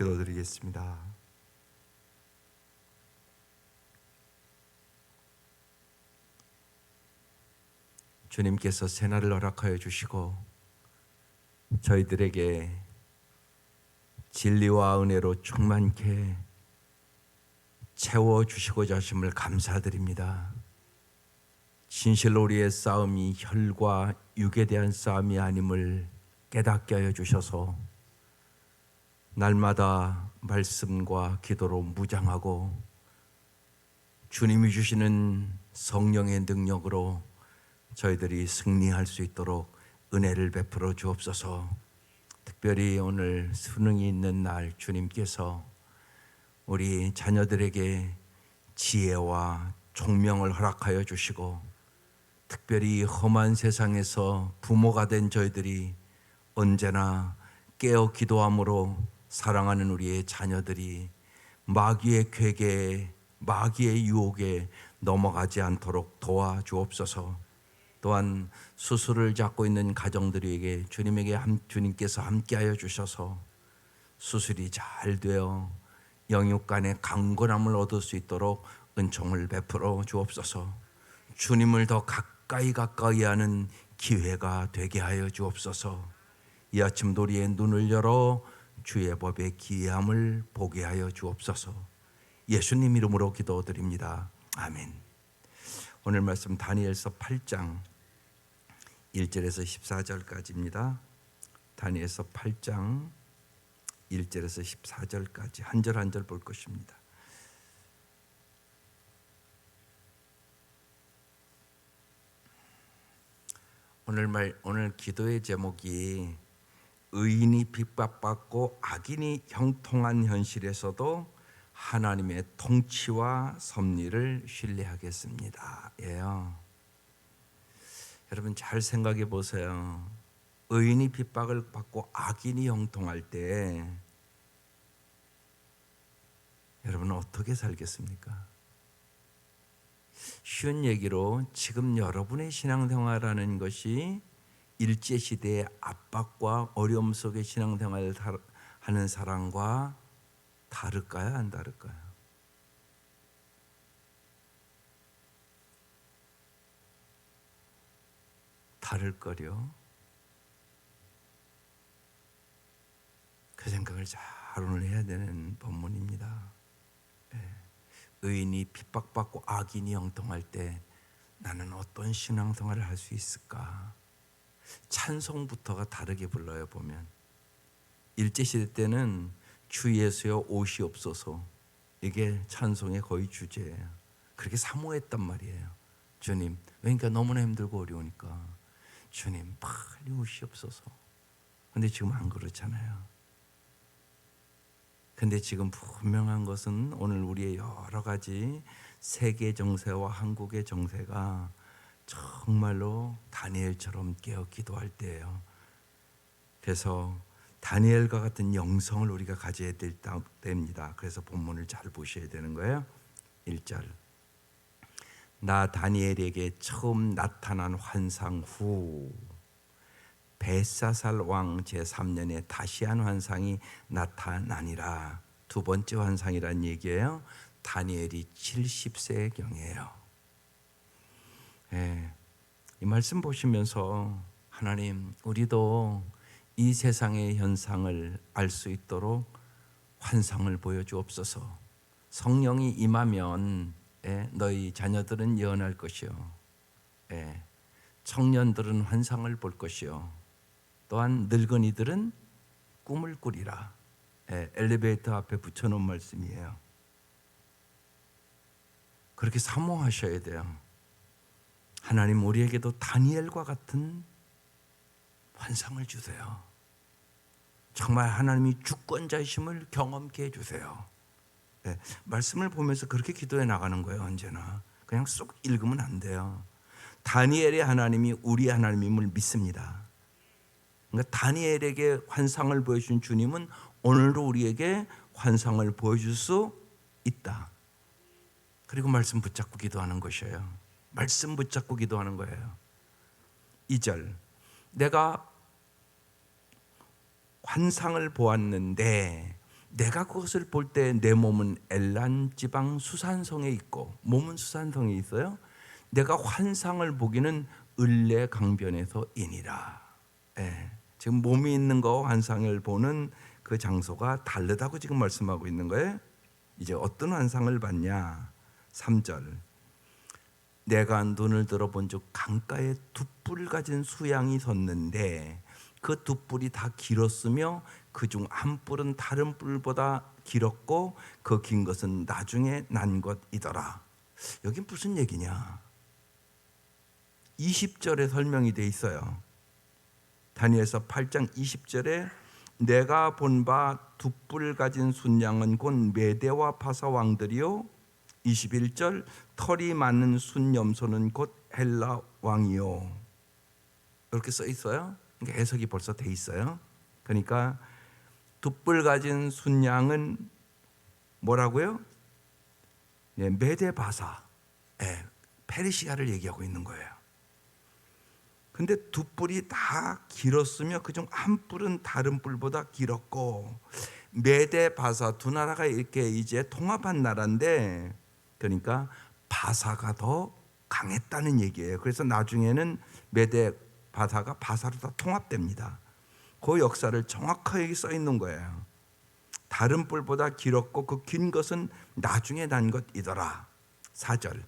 기도드리겠습니다. 주님께서 새날을 허락하여 주시고 저희들에게 진리와 은혜로 충만케 채워주시고자 하심을 감사드립니다. 진실로 우리의 싸움이 혈과 육에 대한 싸움이 아님을 깨닫게 하여 주셔서 날마다 말씀과 기도로 무장하고 주님이 주시는 성령의 능력으로 저희들이 승리할 수 있도록 은혜를 베풀어 주옵소서. 특별히 오늘 수능이 있는 날 주님께서 우리 자녀들에게 지혜와 총명을 허락하여 주시고, 특별히 험한 세상에서 부모가 된 저희들이 언제나 깨어 기도함으로 사랑하는 우리의 자녀들이 마귀의 괴계에, 마귀의 유혹에 넘어가지 않도록 도와주옵소서. 또한 수술을 잡고 있는 가정들에게 주님께서 함께하여 주셔서 수술이 잘 되어 영육 간의 강건함을 얻을 수 있도록 은총을 베풀어 주옵소서. 주님을 더 가까이 하는 기회가 되게 하여 주옵소서. 이 아침도 우리의 눈을 열어 주의 법의 기이함을 보게 하여 주옵소서. 예수님 이름으로 기도드립니다. 아멘. 오늘 말씀 다니엘서 8장 1절에서 14절까지입니다. 다니엘서 8장 1절에서 14절까지 한 절 한 절 볼 것입니다. 오늘 기도의 제목이 의인이 핍박받고 악인이 형통한 현실에서도 하나님의 통치와 섭리를 신뢰하겠습니다. 예요. 여러분 잘 생각해 보세요. 의인이 핍박을 받고 악인이 형통할 때 여러분은 어떻게 살겠습니까? 쉬운 얘기로 지금 여러분의 신앙생활하는 것이 일제시대의 압박과 어려움 속에 신앙생활을 하는 사람과 다를까요? 안 다를까요? 다를 거려. 그 생각을 잘 오늘 해야 되는 본문입니다. 의인이 핍박받고 악인이 형통할 때 나는 어떤 신앙생활을 할 수 있을까? 찬송부터가 다르게 불러요. 보면 일제시대 때는 주 예수여 옷이 없어서, 이게 찬송의 거의 주제예요. 그렇게 사모했단 말이에요. 주님, 그러니까 너무나 힘들고 어려우니까 주님 빨리 오시옵소서. 근데 지금 안 그렇잖아요. 근데 지금 분명한 것은 오늘 우리의 여러 가지 세계 정세와 한국의 정세가 정말로 다니엘처럼 깨어 기도할 때예요. 그래서 다니엘과 같은 영성을 우리가 가져야 됩니다. 그래서 본문을 잘 보셔야 되는 거예요. 1절, 나 다니엘에게 처음 나타난 환상 후 벨사살 왕 제3년에 다시 한 환상이 나타나니라. 두 번째 환상이란 얘기예요. 다니엘이 70세경이에요. 이 말씀 보시면서 하나님, 우리도 이 세상의 현상을 알 수 있도록 환상을 보여주옵소서. 성령이 임하면 너희 자녀들은 예언할 것이요, 청년들은 환상을 볼 것이요, 또한 늙은이들은 꿈을 꾸리라. 엘리베이터 앞에 붙여놓은 말씀이에요. 그렇게 사모하셔야 돼요. 하나님, 우리에게도 다니엘과 같은 환상을 주세요. 정말 하나님이 주권자이심을 경험케 해주세요. 말씀을 보면서 그렇게 기도해 나가는 거예요. 언제나 그냥 쏙 읽으면 안 돼요. 다니엘의 하나님이 우리 하나님임을 믿습니다. 그러니까 다니엘에게 환상을 보여준 주님은 오늘도 우리에게 환상을 보여줄 수 있다. 그리고 말씀 붙잡고 기도하는 것이에요. 말씀 붙잡고 기도하는 거예요. 2절, 내가 환상을 보았는데 내가 그것을 볼 때 내 몸은 엘란 지방 수산성에 있고 몸은 수산성에 있어요. 내가 환상을 보기는 을레 강변에서 이니라. 예, 지금 몸이 있는 거 환상을 보는 그 장소가 다르다고 지금 말씀하고 있는 거예요. 이제 어떤 환상을 봤냐? 3절. 내가 눈을 들어본 즉 강가에 두 뿔 가진 수양이 섰는데 그 두 뿔이 다 길었으며 그중 한 뿔은 다른 뿔보다 길었고 그 긴 것은 나중에 난 것이더라. 여기 무슨 얘기냐? 20절에 설명이 돼 있어요. 다니엘서 8장 20절에 내가 본 바 두 뿔 가진 순양은 곧 메대와 바사 왕들이요. 21절 털이 많은 순염소는 곧 헬라 왕이요. 이렇게 써 있어요. 그러니까 해석이 벌써 돼 있어요. 그러니까 두 뿔 가진 순양은 뭐라고요? 예, 메대 바사, 예, 페르시아를 얘기하고 있는 거예요. 근데 두 뿔이 다 길었으며 그중 한 뿔은 다른 뿔보다 길었고 메대 바사 두 나라가 이렇게 이제 통합한 나라인데 그러니까 바사가 더 강했다는 얘기예요. 그래서 나중에는 메대 바사가 바사로 다 통합됩니다. 그 역사를 정확하게 써 있는 거예요. 다른 뿔보다 길었고 그 긴 것은 나중에 난 것이더라. 4절.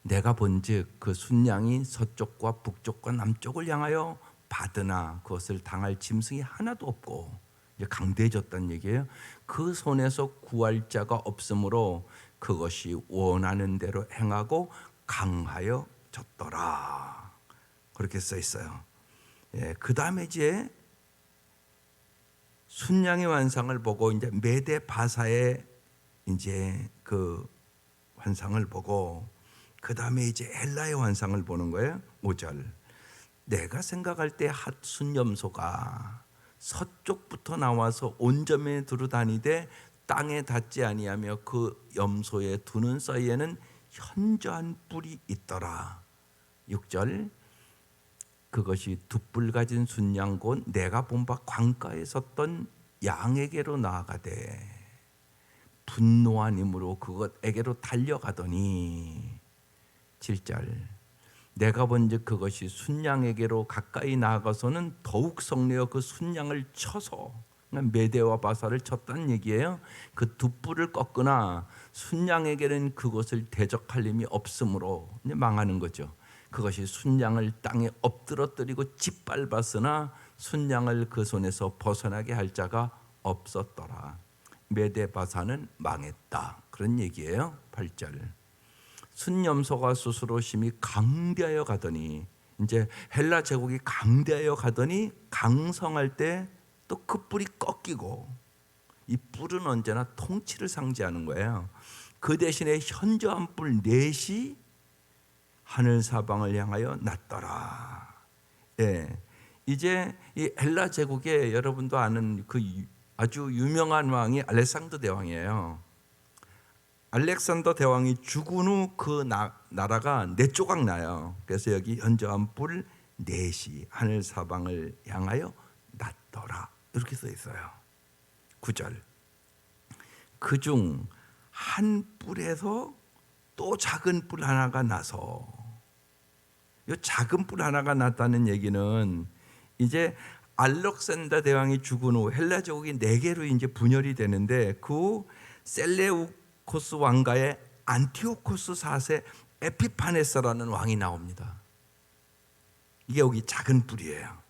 내가 본즉 그 순양이 서쪽과 북쪽과 남쪽을 향하여 받으나 그것을 당할 짐승이 하나도 없고 이제 강대해졌다는 얘기예요. 그 손에서 구할 자가 없으므로 그것이 원하는 대로 행하고 강하여졌더라. 그렇게 써 있어요. 예, 그 다음에 이제 순양의 환상을 보고 이제 메대 바사의 이제 그 환상을 보고 그 다음에 이제 헬라의 환상을 보는 거예요. 5절. 내가 생각할 때 핫 순염소가 서쪽부터 나와서 온점에 두루다니되 땅에 닿지 아니하며 그 염소의 두 눈 사이에는 현저한 뿔이 있더라. 6절. 그것이 두 뿔 가진 순양 곧 내가 본 바 광가에 섰던 양에게로 나아가되 분노한 힘으로 그것에게로 달려가더니 7절. 내가 본즉 그것이 순양에게로 가까이 나아가서는 더욱 성내어 그 순양을 쳐서 메대와 바사를 쳤다는 얘기예요. 그 두 뿔을 꺾으나 순양에게는 그것을 대적할 힘이 없으므로 망하는 거죠. 그것이 순양을 땅에 엎드러뜨리고 짓밟았으나 순양을 그 손에서 벗어나게 할 자가 없었더라. 메대 바사는 망했다. 그런 얘기예요. 8절. 순염소가 스스로 심히 강대하여 가더니 이제 헬라 제국이 강대하여 가더니 강성할 때 또 그 뿔이 꺾이고 이 뿔은 언제나 통치를 상징하는 거예요. 그 대신에 현저한 뿔 넷이 하늘 사방을 향하여 났더라. 예, 이제 이 헬라 제국에 여러분도 아는 그 아주 유명한 왕이 알렉산더 대왕이에요. 알렉산더 대왕이 죽은 후 그 나라가 네 조각 나요. 그래서 여기 현저한 뿔 넷이 하늘 사방을 향하여 났더라. 이렇게 써 있어요. 9절. 그중 한 뿔에서 또 작은 뿔 하나가 나서 이 작은 뿔 하나가 났다는 얘기는 이제 알렉산더 대왕이 죽은 후 헬라 제국이 네 개로 이제 분열이 되는데 그 셀레우코스 왕가의 안티오코스 4세 에피파네스라는 왕이 나옵니다. 이게 여기 작은 뿔이에요.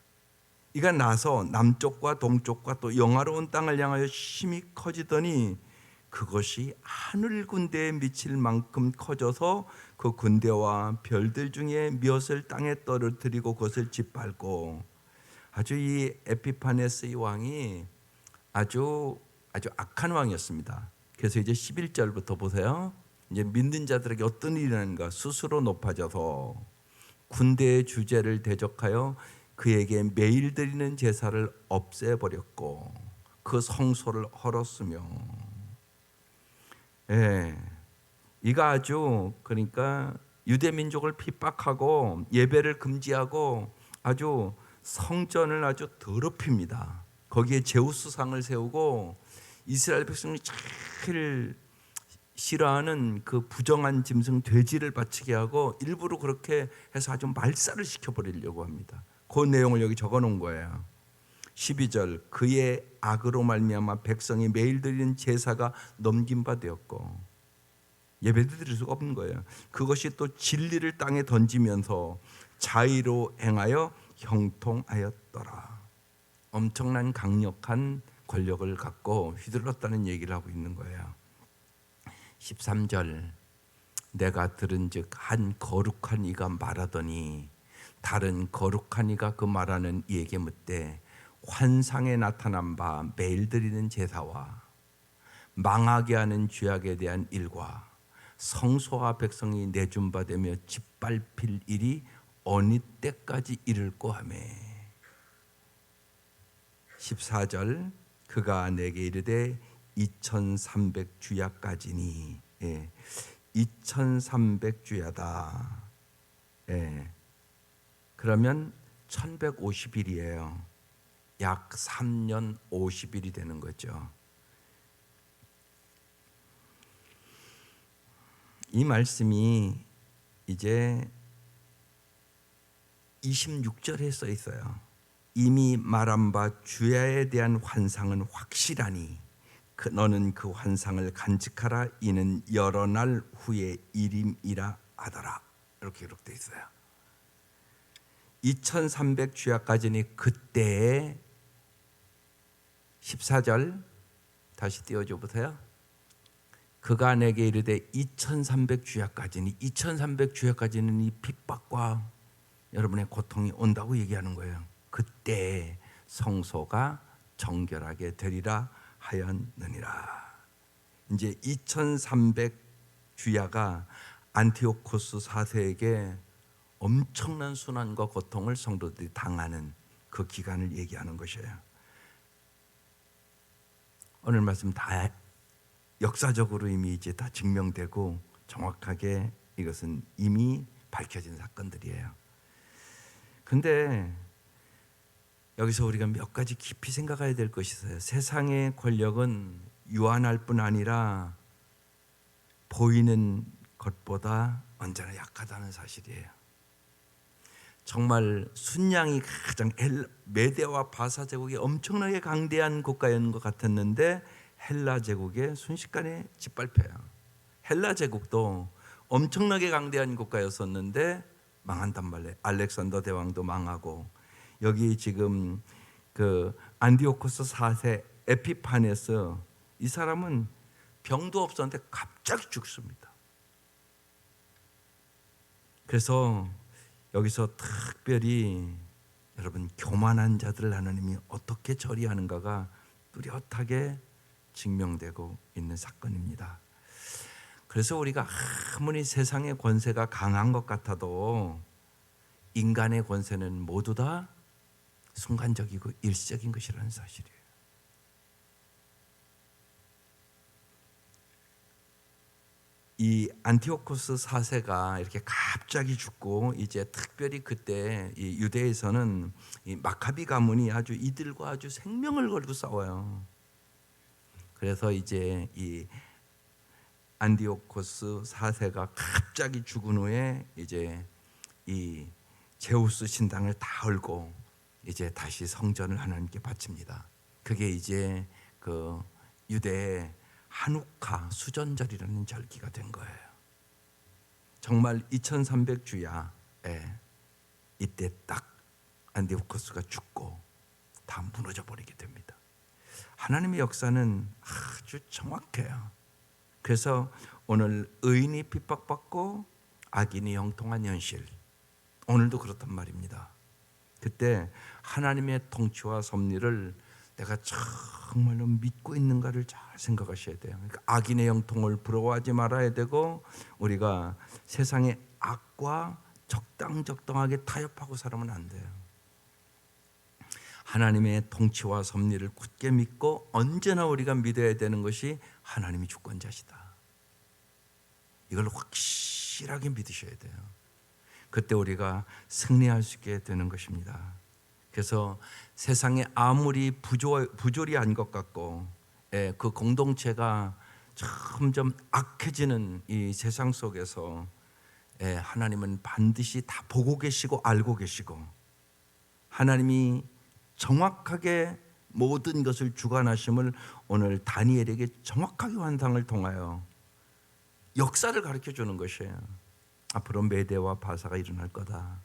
이가 나서 남쪽과 동쪽과 또 영화로운 땅을 향하여 심히 커지더니 그것이 하늘 군대에 미칠 만큼 커져서 그 군대와 별들 중에 몇을 땅에 떨어뜨리고 그것을 짓밟고 아주 이 에피파네스 이 왕이 아주 악한 왕이었습니다. 그래서 이제 11절부터 보세요. 이제 믿는 자들에게 어떤 일이 일어나는가? 스스로 높아져서 군대의 주제를 대적하여 그에게 매일 드리는 제사를 없애버렸고 그 성소를 헐었으며 예, 이가 아주 그러니까 유대 민족을 핍박하고 예배를 금지하고 아주 성전을 아주 더럽힙니다. 거기에 제우스상을 세우고 이스라엘 백성이 제일 싫어하는 그 부정한 짐승 돼지를 바치게 하고 일부러 그렇게 해서 아주 말살을 시켜버리려고 합니다. 그 내용을 여기 적어놓은 거예요. 12절 그의 악으로 말미암아 백성이 매일 드리는 제사가 넘긴 바 되었고 예배도 드릴 수가 없는 거예요. 그것이 또 진리를 땅에 던지면서 자의로 행하여 형통하였더라. 엄청난 강력한 권력을 갖고 휘둘렀다는 얘기를 하고 있는 거예요. 13절 내가 들은즉 한 거룩한 이가 말하더니 다른 거룩한 이가 그 말하는 이에게 묻되 환상에 나타난 바 매일 드리는 제사와 망하게 하는 죄악에 대한 일과 성소와 백성이 내준 바 되며 짓밟힐 일이 어느 때까지 이를꼬 하매 14절 그가 내게 이르되 2300주야까지니 2300주야다. 그러면 1150일이에요. 약 3년 50일이 되는 거죠. 이 말씀이 이제 26절에 써 있어요. 이미 말한 바 주야에 대한 환상은 확실하니 너는 그 환상을 간직하라. 이는 여러 날 후의 일임이라 하더라. 이렇게 기록되어 있어요. 2300주야까지니 그때의 14절 다시 띄워줘 보세요. 그가 내게 이르되 2300주야까지니 2300주야까지는 이 핍박과 여러분의 고통이 온다고 얘기하는 거예요. 그때 성소가 정결하게 되리라 하였느니라. 이제 2300주야가 안티오코스 4세에게 엄청난 순환과 고통을 성도들이 당하는 그 기간을 얘기하는 것이에요. 오늘 말씀 다 역사적으로 이미 이제 다 증명되고 정확하게 이것은 이미 밝혀진 사건들이에요. 근데 여기서 우리가 몇 가지 깊이 생각해야 될 것이 있어요. 세상의 권력은 유한할 뿐 아니라 보이는 것보다 언제나 약하다는 사실이에요. 정말 순양이 가장 메데와 바사 제국이 엄청나게 강대한 국가였는 것 같았는데 헬라 제국에 순식간에 짓밟혀요. 헬라 제국도 엄청나게 강대한 국가였었는데 망한단 말이에요. 알렉산더 대왕도 망하고 여기 지금 그 안디오코스 4세 에피파네스 이 사람은 병도 없었는데 갑자기 죽습니다. 그래서 여기서 특별히 여러분 교만한 자들을 하나님이 어떻게 처리하는가가 뚜렷하게 증명되고 있는 사건입니다. 그래서 우리가 아무리 세상의 권세가 강한 것 같아도 인간의 권세는 모두 다 순간적이고 일시적인 것이라는 사실이에요. 이 안티오코스 4세가 이렇게 갑자기 죽고 이제 특별히 그때 이 유대에서는 이 마카비 가문이 아주 이들과 아주 생명을 걸고 싸워요. 그래서 이제 이 안티오코스 4세가 갑자기 죽은 후에 이제 이 제우스 신당을 다 헐고 이제 다시 성전을 하나님께 바칩니다. 그게 이제 그 유대의 한우카 수전절이라는 절기가 된 거예요. 정말 2300주야에 이때 딱 안티오코스가 죽고 다 무너져 버리게 됩니다. 하나님의 역사는 아주 정확해요. 그래서 오늘 의인이 핍박받고 악인이 형통한 현실, 오늘도 그렇단 말입니다. 그때 하나님의 통치와 섭리를 내가 정말로 믿고 있는가를 잘 생각하셔야 돼요. 그러니까 악인의 형통을 부러워하지 말아야 되고 우리가 세상의 악과 적당하게 타협하고 살면 안 돼요. 하나님의 통치와 섭리를 굳게 믿고 언제나 우리가 믿어야 되는 것이 하나님이 주권자시다. 이걸 확실하게 믿으셔야 돼요. 그때 우리가 승리할 수 있게 되는 것입니다. 그래서 세상에 아무리 부조리한 것 같고 그 공동체가 점점 악해지는 이 세상 속에서 하나님은 반드시 다 보고 계시고 알고 계시고 하나님이 정확하게 모든 것을 주관하심을 오늘 다니엘에게 정확하게 환상을 통하여 역사를 가르쳐 주는 것이에요. 앞으로 메대와 바사가 일어날 거다.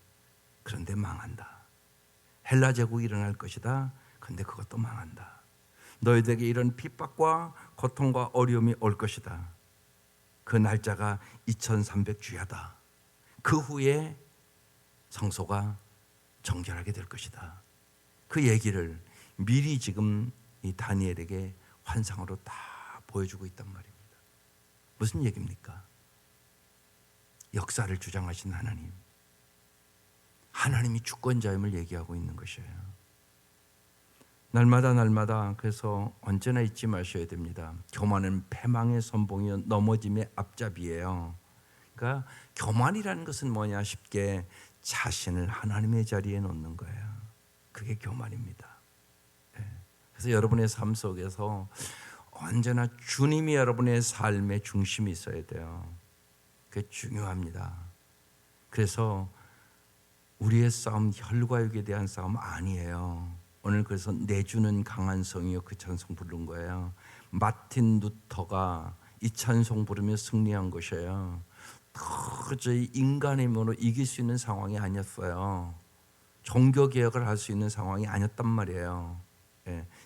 그런데 망한다. 헬라 제국이 일어날 것이다. 그런데 그것도 망한다. 너희들에게 이런 핍박과 고통과 어려움이 올 것이다. 그 날짜가 2300주야다. 그 후에 성소가 정결하게 될 것이다. 그 얘기를 미리 지금 이 다니엘에게 환상으로 다 보여주고 있단 말입니다. 무슨 얘기입니까? 역사를 주장하신 하나님, 하나님이 주권자임을 얘기하고 있는 것이에요. 날마다 그래서 언제나 잊지 마셔야 됩니다. 교만은 패망의 선봉이요 넘어짐의 앞잡이에요. 그러니까 교만이라는 것은 뭐냐 쉽게 자신을 하나님의 자리에 놓는 거예요. 그게 교만입니다. 그래서 여러분의 삶 속에서 언제나 주님이 여러분의 삶의 중심이 있어야 돼요. 그게 중요합니다. 그래서 우리의 싸움 혈과 육에 대한 싸움 아니에요. 오늘 그래서 내주는 강한 성이요 그 찬송 부른 거예요. 마틴 루터가 이 찬송 부르며 승리한 것이에요. 도저히 인간의 힘으로 이길 수 있는 상황이 아니었어요. 종교개혁을 할 수 있는 상황이 아니었단 말이에요.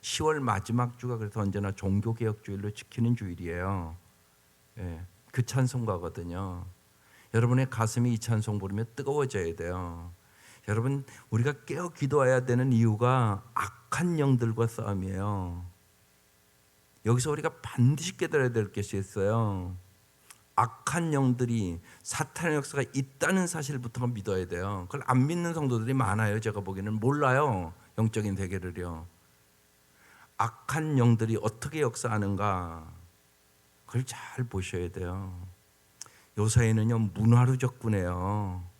10월 마지막 주가 그래서 언제나 종교개혁주일로 지키는 주일이에요. 그 찬송가거든요. 여러분의 가슴이 이 찬송 부르며 뜨거워져야 돼요. 여러분 우리가 깨어 기도해야 되는 이유가 악한 영들과 싸움이에요. 여기서 우리가 반드시 깨달아야 될 것이 있어요. 악한 영들이 사탄의 역사가 있다는 사실부터 믿어야 돼요. 그걸 안 믿는 성도들이 많아요. 제가 보기에는 몰라요. 영적인 세계를요. 악한 영들이 어떻게 역사하는가 그걸 잘 보셔야 돼요. 요새에는요 문화로 접근해요.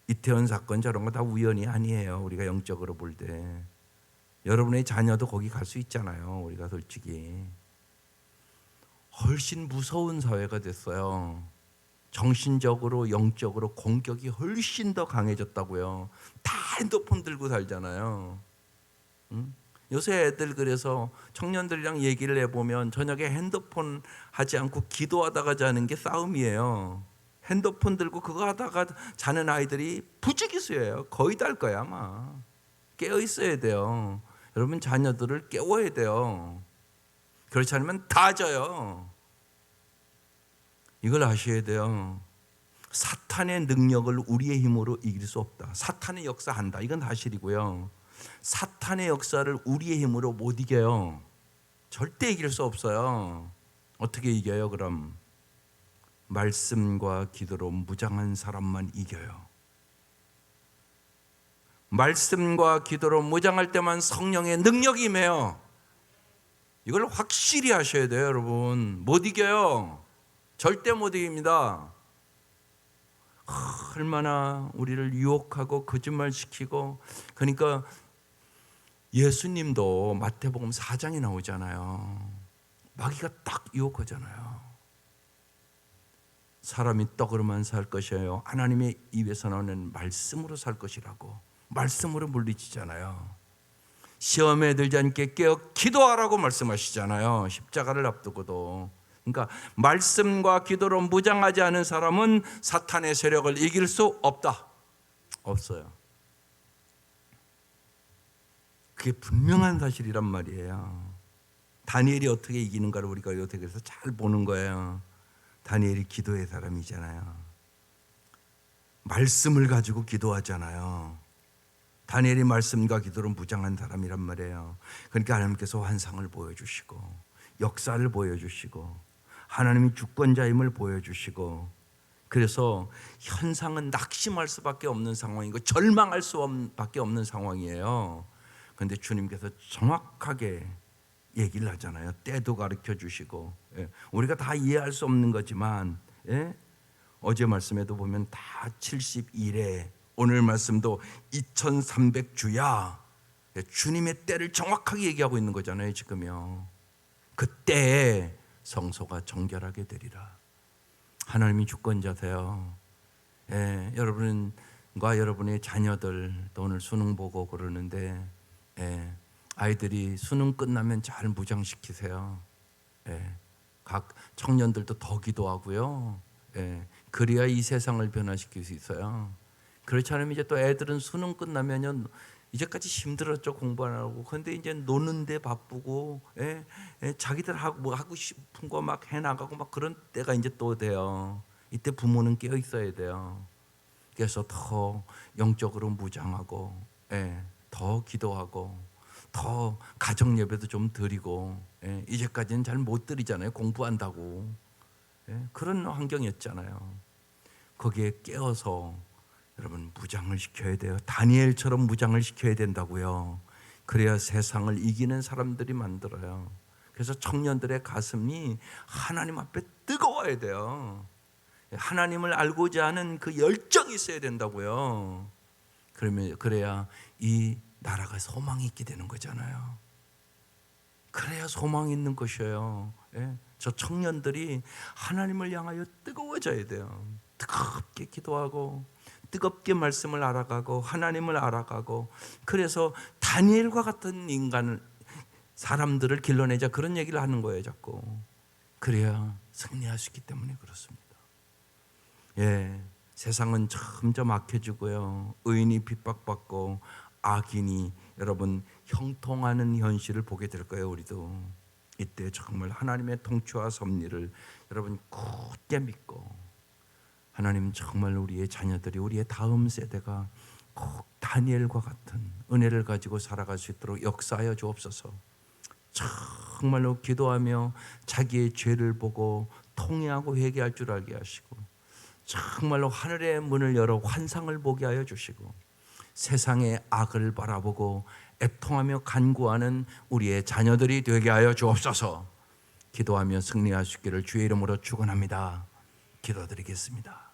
이태원 사건 저런 거 다 우연이 아니에요. 우리가 영적으로 볼 때 여러분의 자녀도 거기 갈 수 있잖아요. 우리가 솔직히 훨씬 무서운 사회가 됐어요. 정신적으로 영적으로 공격이 훨씬 더 강해졌다고요. 다 핸드폰 들고 살잖아요. 요새 애들 그래서 청년들이랑 얘기를 해보면 저녁에 핸드폰 하지 않고 기도하다가 자는 게 싸움이에요. 핸드폰 들고 그거 하다가 자는 아이들이 부지기수예요. 거의 다 할 거야 아마. 깨어 있어야 돼요. 여러분 자녀들을 깨워야 돼요. 그렇지 않으면 다 져요. 이걸 아셔야 돼요. 사탄의 능력을 우리의 힘으로 이길 수 없다. 사탄의 역사한다. 이건 사실이고요. 사탄의 역사를 우리의 힘으로 못 이겨요. 절대 이길 수 없어요. 어떻게 이겨요 그럼? 말씀과 기도로 무장한 사람만 이겨요. 말씀과 기도로 무장할 때만 성령의 능력이 임해요. 이걸 확실히 하셔야 돼요 여러분. 못 이겨요. 절대 못 이깁니다. 얼마나 우리를 유혹하고 거짓말시키고. 그러니까 예수님도 마태복음 4장에 나오잖아요. 마귀가 딱 유혹하잖아요. 사람이 떡으로만 살 것이에요 하나님의 입에서 나오는 말씀으로 살 것이라고. 말씀으로 물리치잖아요. 시험에 들지 않게 깨어 기도하라고 말씀하시잖아요. 십자가를 앞두고도. 그러니까 말씀과 기도로 무장하지 않은 사람은 사탄의 세력을 이길 수 없다. 없어요. 그게 분명한 사실이란 말이에요. 다니엘이 어떻게 이기는가를 우리가 어떻게 해서 잘 보는 거예요. 다니엘이 기도의 사람이잖아요. 말씀을 가지고 기도하잖아요. 다니엘이 말씀과 기도로 무장한 사람이란 말이에요. 그러니까 하나님께서 환상을 보여주시고 역사를 보여주시고 하나님이 주권자임을 보여주시고 그래서 현상은 낙심할 수밖에 없는 상황이고 절망할 수밖에 없는 상황이에요. 그런데 주님께서 정확하게 얘기를 하잖아요. 때도 가르쳐 주시고 우리가 다 이해할 수 없는 거지만 어제 말씀에도 보면 다 70일에 오늘 말씀도 2300주야 주님의 때를 정확하게 얘기하고 있는 거잖아요 지금요. 그때에 성소가 정결하게 되리라. 하나님이 주권자세요. 여러분과 여러분의 자녀들 또 오늘 수능 보고 그러는데 아이들이 수능 끝나면 잘 무장시키세요. 각 청년들도 더 기도하고요. 그래야 이 세상을 변화시킬 수 있어요. 그렇지 않으면 이제 또 애들은 수능 끝나면요, 이제까지 힘들었죠, 공부 안 하고. 그런데 이제 노는데 바쁘고, 자기들 뭐 하고 싶은 거 막 해나가고 막 그런 때가 이제 또 돼요. 이때 부모는 깨어 있어야 돼요. 그래서 더 영적으로 무장하고, 더 기도하고, 더 가정 예배도 좀 드리고, 이제까지는 잘 못 드리잖아요, 공부한다고. 그런 환경이었잖아요. 거기에 깨어서 여러분 무장을 시켜야 돼요. 다니엘처럼 무장을 시켜야 된다고요. 그래야 세상을 이기는 사람들이 만들어요. 그래서 청년들의 가슴이 하나님 앞에 뜨거워야 돼요. 하나님을 알고자 하는 그 열정이 있어야 된다고요. 그래야 이 나라가 소망이 있게 되는 거잖아요. 그래야 소망이 있는 것이에요. 저 청년들이 하나님을 향하여 뜨거워져야 돼요. 뜨겁게 기도하고 뜨겁게 말씀을 알아가고 하나님을 알아가고, 그래서 다니엘과 같은 인간을, 사람들을 길러내자, 그런 얘기를 하는 거예요 자꾸. 그래야 승리할 수 있기 때문에 그렇습니다. 세상은 점점 악해지고요, 의인이 핍박받고 악인이 여러분 형통하는 현실을 보게 될 거예요. 우리도 이때 정말 하나님의 통치와 섭리를 여러분 굳게 믿고, 하나님 정말 우리의 자녀들이, 우리의 다음 세대가 꼭 다니엘과 같은 은혜를 가지고 살아갈 수 있도록 역사하여 주옵소서. 정말로 기도하며 자기의 죄를 보고 통회하고 회개할 줄 알게 하시고, 정말로 하늘의 문을 열어 환상을 보게 하여 주시고, 세상의 악을 바라보고 애통하며 간구하는 우리의 자녀들이 되게 하여 주옵소서. 기도하며 승리할 수 있기를 주의 이름으로 축원합니다. 기도드리겠습니다.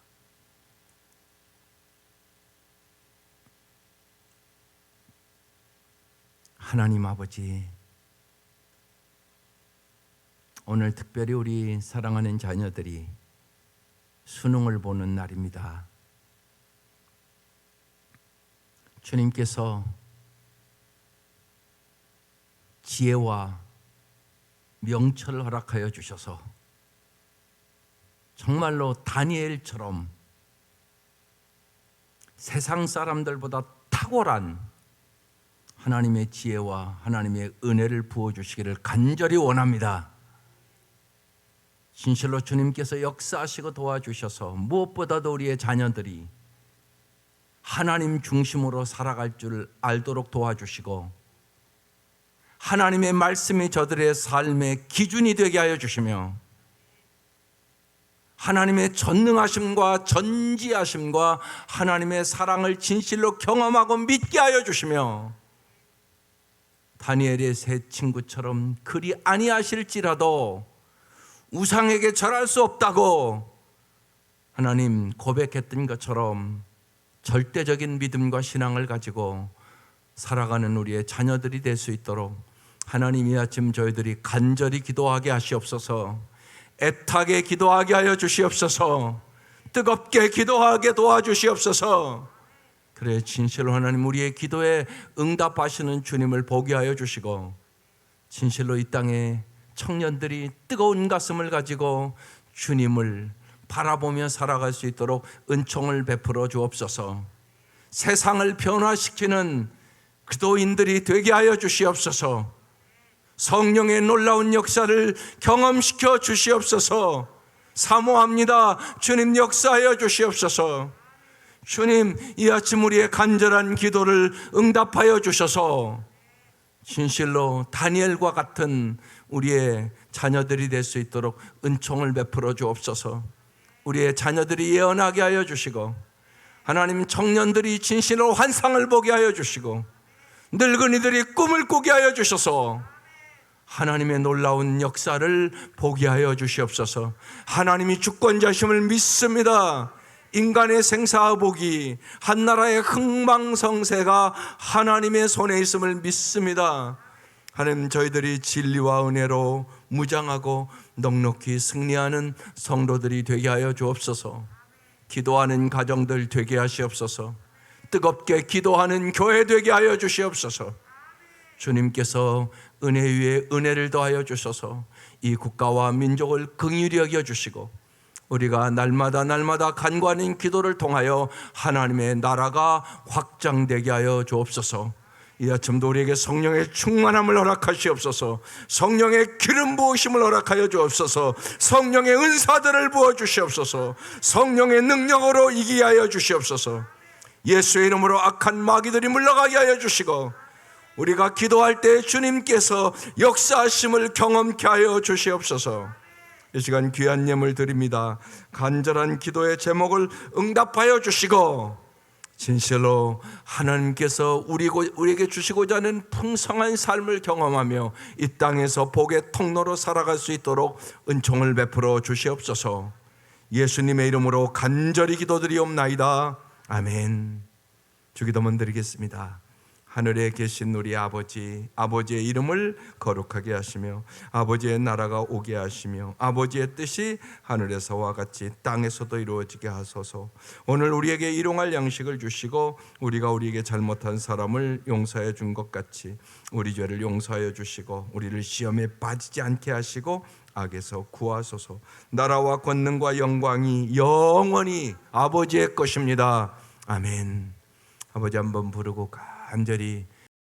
하나님 아버지, 오늘 특별히 우리 사랑하는 자녀들이 수능을 보는 날입니다. 주님께서 지혜와 명철을 허락하여 주셔서 정말로 다니엘처럼 세상 사람들보다 탁월한 하나님의 지혜와 하나님의 은혜를 부어주시기를 간절히 원합니다. 진실로 주님께서 역사하시고 도와주셔서 무엇보다도 우리의 자녀들이 하나님 중심으로 살아갈 줄 알도록 도와주시고, 하나님의 말씀이 저들의 삶의 기준이 되게 하여 주시며, 하나님의 전능하심과 전지하심과 하나님의 사랑을 진실로 경험하고 믿게 하여 주시며, 다니엘의 세 친구처럼 그리 아니하실지라도 우상에게 절할 수 없다고 하나님 고백했던 것처럼 절대적인 믿음과 신앙을 가지고 살아가는 우리의 자녀들이 될 수 있도록 하나님 이 아침 저희들이 간절히 기도하게 하시옵소서. 애타게 기도하게 하여 주시옵소서. 뜨겁게 기도하게 도와주시옵소서. 그래, 진실로 하나님 우리의 기도에 응답하시는 주님을 보게 하여 주시고, 진실로 이 땅에 청년들이 뜨거운 가슴을 가지고 주님을 바라보며 살아갈 수 있도록 은총을 베풀어 주옵소서. 세상을 변화시키는 기도인들이 되게 하여 주시옵소서. 성령의 놀라운 역사를 경험시켜 주시옵소서. 사모합니다. 주님 역사하여 주시옵소서. 주님, 이 아침 우리의 간절한 기도를 응답하여 주셔서 진실로 다니엘과 같은 우리의 자녀들이 될 수 있도록 은총을 베풀어 주옵소서. 우리의 자녀들이 예언하게 하여 주시고, 하나님 청년들이 진실로 환상을 보게 하여 주시고, 늙은이들이 꿈을 꾸게 하여 주셔서 하나님의 놀라운 역사를 보게 하여 주시옵소서. 하나님이 주권자심을 믿습니다. 인간의 생사복이, 한나라의 흥망성쇠가 하나님의 손에 있음을 믿습니다. 하나님, 저희들이 진리와 은혜로 무장하고 넉넉히 승리하는 성도들이 되게 하여 주옵소서. 기도하는 가정들 되게 하시옵소서. 뜨겁게 기도하는 교회 되게 하여 주시옵소서. 주님께서 은혜 위에 은혜를 더하여 주셔서 이 국가와 민족을 긍휼히 여겨 주시고 우리가 날마다 간구하는 기도를 통하여 하나님의 나라가 확장되게 하여 주옵소서. 이 아침도 우리에게 성령의 충만함을 허락하시옵소서. 성령의 기름 부으심을 허락하여 주옵소서. 성령의 은사들을 부어주시옵소서. 성령의 능력으로 이기게 하여 주시옵소서. 예수의 이름으로 악한 마귀들이 물러가게 하여 주시고 우리가 기도할 때 주님께서 역사하심을 경험케 하여 주시옵소서. 이 시간 귀한 예물 드립니다. 간절한 기도의 제목을 응답하여 주시고 진실로 하나님께서 우리에게 주시고자 하는 풍성한 삶을 경험하며 이 땅에서 복의 통로로 살아갈 수 있도록 은총을 베풀어 주시옵소서. 예수님의 이름으로 간절히 기도드리옵나이다. 아멘. 주기도문 드리겠습니다. 하늘에 계신 우리 아버지, 아버지의 이름을 거룩하게 하시며 아버지의 나라가 오게 하시며 아버지의 뜻이 하늘에서와 같이 땅에서도 이루어지게 하소서. 오늘 우리에게 일용할 양식을 주시고 우리가 우리에게 잘못한 사람을 용서해 준 것 같이 우리 죄를 용서하여 주시고 우리를 시험에 빠지지 않게 하시고 악에서 구하소서. 나라와 권능과 영광이 영원히 아버지의 것입니다. 아멘. 아버지 한번 부르고 간절히